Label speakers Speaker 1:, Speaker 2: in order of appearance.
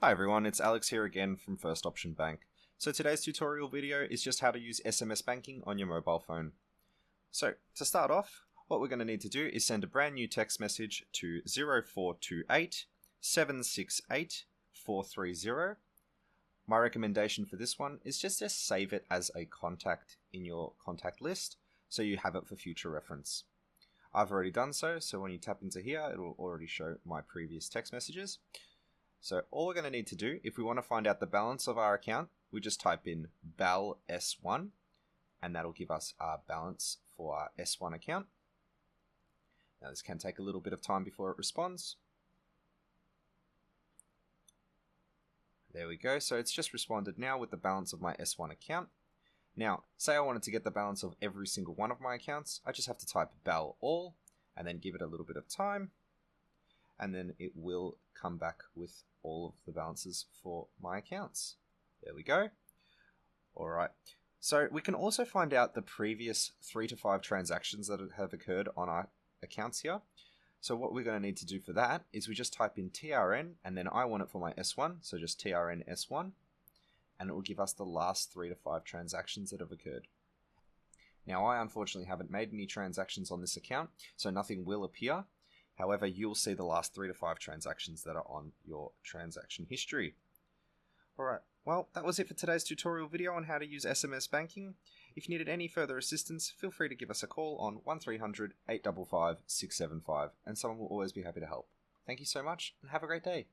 Speaker 1: Hi everyone, it's Alex here again from First Option Bank. So today's tutorial video is just how to use SMS banking on your mobile phone. So to start off, what we're going to need to do is send a brand new text message to 0428 768 430. My recommendation for this one is just to save it as a contact in your contact list so you have it for future reference. I've already done so when you tap into here, it will already show my previous text messages. So all we're going to need to do, if we want to find out the balance of our account, we just type in BAL S1, and that'll give us our balance for our S1 account. Now this can take a little bit of time before it responds. There we go, so it's just responded now with the balance of my S1 account. Now, say I wanted to get the balance of every single one of my accounts, I just have to type BAL all, and then give it a little bit of time, and then it will come back with all of the balances for my accounts. There we go. Alright, so we can also find out the previous 3 to 5 transactions that have occurred on our accounts here. So what we're going to need to do for that is we just type in TRN, and then I want it for my S1, so just TRN S1, and it will give us the last 3 to 5 transactions that have occurred. Now I unfortunately haven't made any transactions on this account, so nothing will appear. However, you'll see the last 3 to 5 transactions that are on your transaction history. Alright, well, that was it for today's tutorial video on how to use SMS banking. If you needed any further assistance, feel free to give us a call on 1300 855 675, and someone will always be happy to help. Thank you so much, and have a great day.